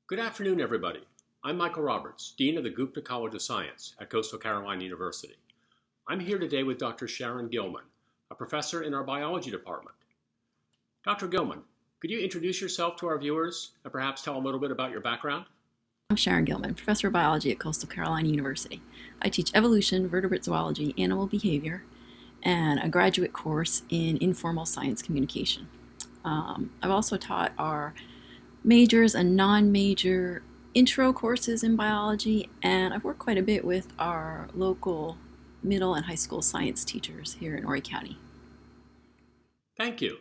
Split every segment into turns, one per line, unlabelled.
Good afternoon, everybody. I'm Michael Roberts, Dean of the Gupta College of Science at Coastal Carolina University. I'm here today with Dr. Sharon Gilman, a professor in our biology department. Dr. Gilman, could you introduce yourself to our viewers and perhaps tell them a little bit about your background?
I'm Sharon Gilman, professor of biology at Coastal Carolina University. I teach evolution, vertebrate zoology, animal behavior, and a graduate course in informal science communication. I've also taught our majors and non-major intro courses in biology, and I've worked quite a bit with our local middle and high school science teachers here in Horry County.
Thank you.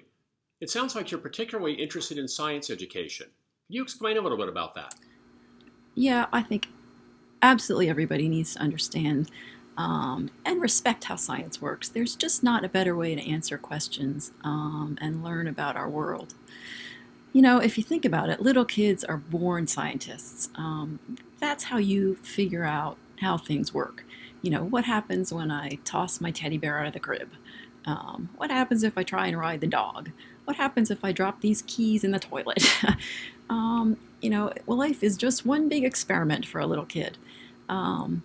It sounds like you're particularly interested in science education. Could you explain a little bit about that?
Yeah, I think absolutely everybody needs to understand and respect how science works. There's just not a better way to answer questions and learn about our world. You know, if you think about it, little kids are born scientists. That's how you figure out how things work. You know, what happens when I toss my teddy bear out of the crib? What happens if I try and ride the dog? What happens if I drop these keys in the toilet? Life is just one big experiment for a little kid. And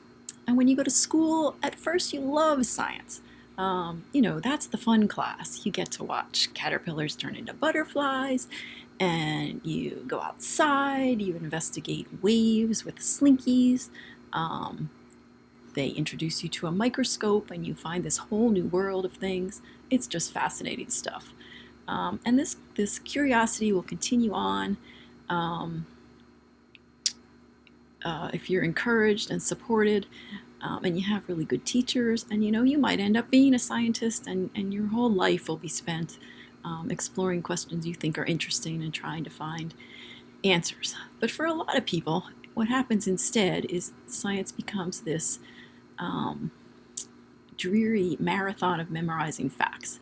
when you go to school, at first you love science. That's the fun class. You get to watch caterpillars turn into butterflies, and you go outside, you investigate waves with slinkies. They introduce you to a microscope, and you find this whole new world of things. It's just fascinating stuff. And this curiosity will continue on. If you're encouraged and supported, and you have really good teachers, and you might end up being a scientist, and your whole life will be spent exploring questions you think are interesting and trying to find answers. But for a lot of people, what happens instead is science becomes this dreary marathon of memorizing facts.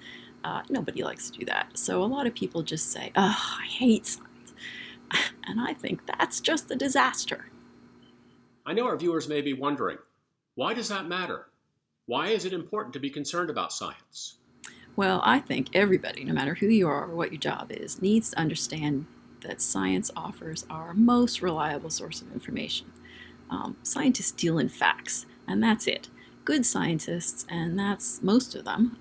Nobody likes to do that. So a lot of people just say, "Oh, I hate science." And I think that's just a disaster.
I know our viewers may be wondering, why does that matter? Why is it important to be concerned about science?
Well, I think everybody, no matter who you are or what your job is, needs to understand that science offers our most reliable source of information. Scientists deal in facts, and that's it. Good scientists, and that's most of them,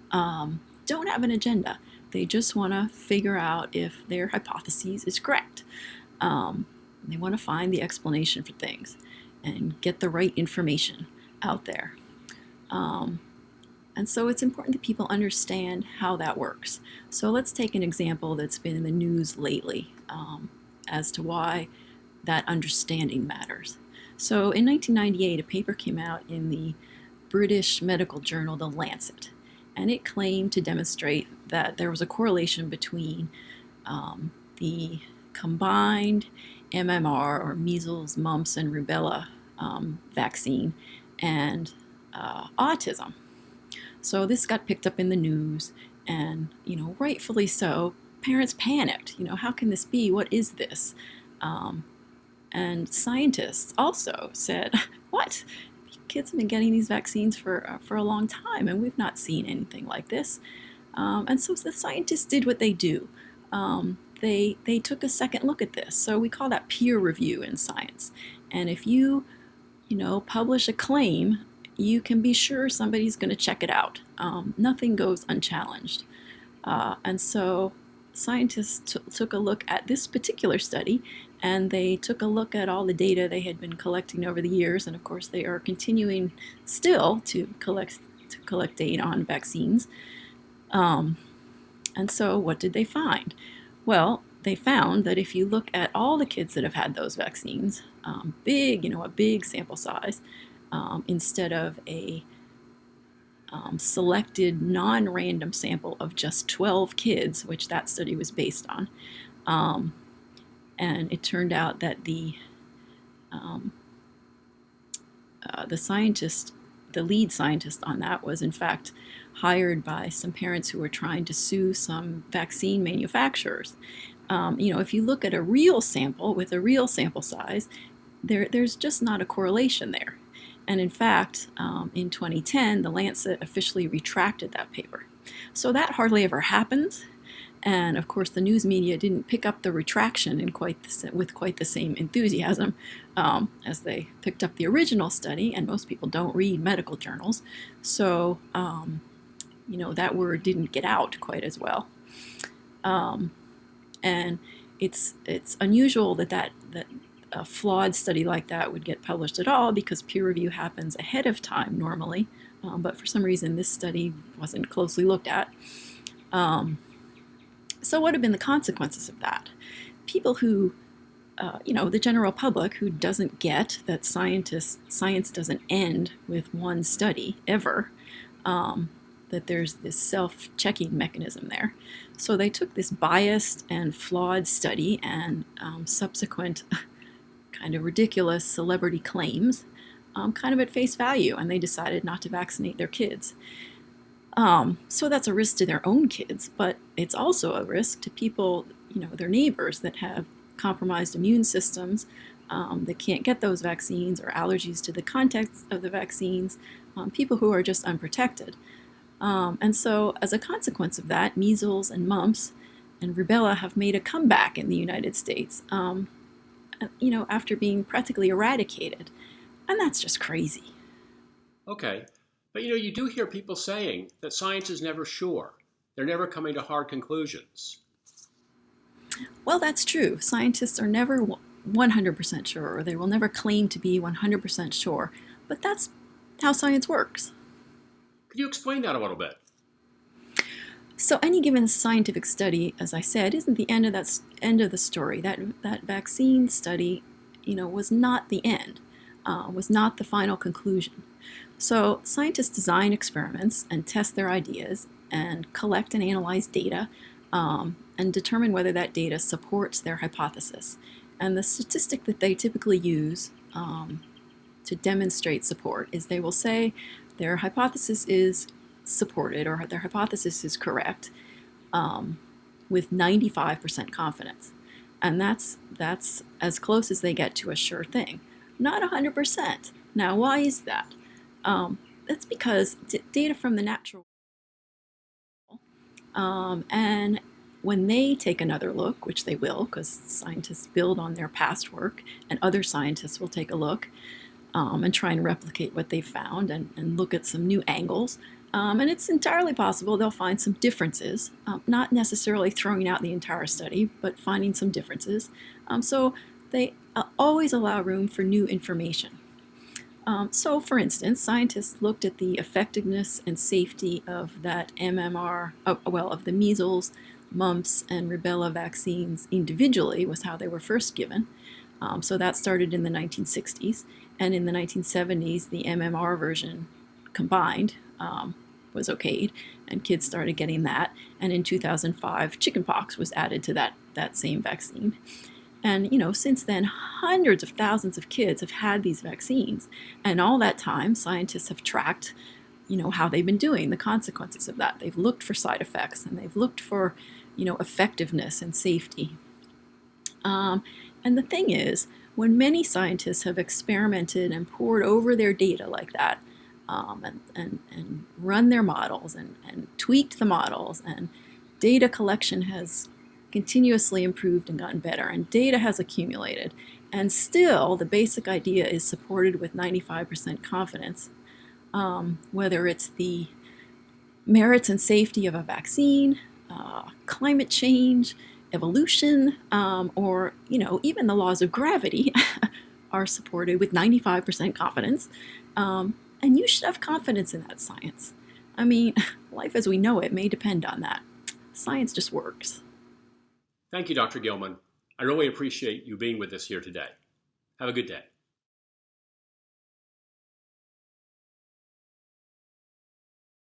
don't have an agenda. They just want to figure out if their hypothesis is correct. They want to find the explanation for things and get the right information out there. And so it's important that people understand how that works. So let's take an example that's been in the news lately as to why that understanding matters. So in 1998, a paper came out in the British medical journal, The Lancet, and it claimed to demonstrate that there was a correlation between the combined MMR, or measles, mumps, and rubella vaccine, and autism. So this got picked up in the news, and rightfully so. Parents panicked. How can this be? What is this? And scientists also said, "What? Kids have been getting these vaccines for a long time, and we've not seen anything like this." And so the scientists did what they do. They took a second look at this. So we call that peer review in science. And if you publish a claim, you can be sure somebody's going to check it out. Nothing goes unchallenged. And so scientists took a look at this particular study, and they took a look at all the data they had been collecting over the years. And of course, they are continuing still to collect data on vaccines. And so what did they find? Well, they found that if you look at all the kids that have had those vaccines, a big sample size, instead of a selected non-random sample of just 12 kids, which that study was based on. And it turned out that the lead scientist on that was in fact hired by some parents who were trying to sue some vaccine manufacturers. If you look at a real sample with a real sample size, there's just not a correlation there. And in fact, in 2010, The Lancet officially retracted that paper. So that hardly ever happens. And of course, the news media didn't pick up the retraction with quite the same enthusiasm as they picked up the original study. And most people don't read medical journals, so that word didn't get out quite as well. And it's unusual that a flawed study like that would get published at all, because peer review happens ahead of time normally. But for some reason, this study wasn't closely looked at. So what have been the consequences of that? People who, the general public who doesn't get that science doesn't end with one study ever, that there's this self-checking mechanism there. So they took this biased and flawed study and subsequent kind of ridiculous celebrity claims kind of at face value, and they decided not to vaccinate their kids. So that's a risk to their own kids, but it's also a risk to people, their neighbors that have compromised immune systems, that can't get those vaccines, or allergies to the contents of the vaccines, people who are just unprotected. And so as a consequence of that, measles and mumps and rubella have made a comeback in the United States, after being practically eradicated. And that's just crazy.
Okay. But you do hear people saying that science is never sure. They're never coming to hard conclusions.
Well, that's true. Scientists are never 100% sure, or they will never claim to be 100% sure. But that's how science works.
Could you explain that a little bit?
So any given scientific study, as I said, isn't the end of the story. That vaccine study, was not the end, was not the final conclusion. So scientists design experiments and test their ideas and collect and analyze data and determine whether that data supports their hypothesis. And the statistic that they typically use to demonstrate support is they will say their hypothesis is supported, or their hypothesis is correct, with 95% confidence. And that's as close as they get to a sure thing. Not 100%. Now, why is that? That's because data from the natural world, and when they take another look, which they will, because scientists build on their past work, and other scientists will take a look and try and replicate what they've found and look at some new angles. And it's entirely possible they'll find some differences, not necessarily throwing out the entire study, but finding some differences. So they always allow room for new information. So, for instance, scientists looked at the effectiveness and safety of that of the measles, mumps, and rubella vaccines individually, was how they were first given. So that started in the 1960s, and in the 1970s, the MMR version combined was okayed, and kids started getting that. And in 2005, chickenpox was added to that same vaccine. And, since then, hundreds of thousands of kids have had these vaccines. And all that time, scientists have tracked, how they've been doing, the consequences of that. They've looked for side effects, and they've looked for, effectiveness and safety. And the thing is, when many scientists have experimented and pored over their data like that, and run their models and tweaked the models, and data collection has continuously improved and gotten better, and data has accumulated, and still the basic idea is supported with 95% confidence, whether it's the merits and safety of a vaccine, climate change, evolution, or even the laws of gravity are supported with 95% confidence, and you should have confidence in that science. I mean, life as we know it may depend on that. Science just works.
Thank you, Dr. Gilman. I really appreciate you being with us here today. Have a good day.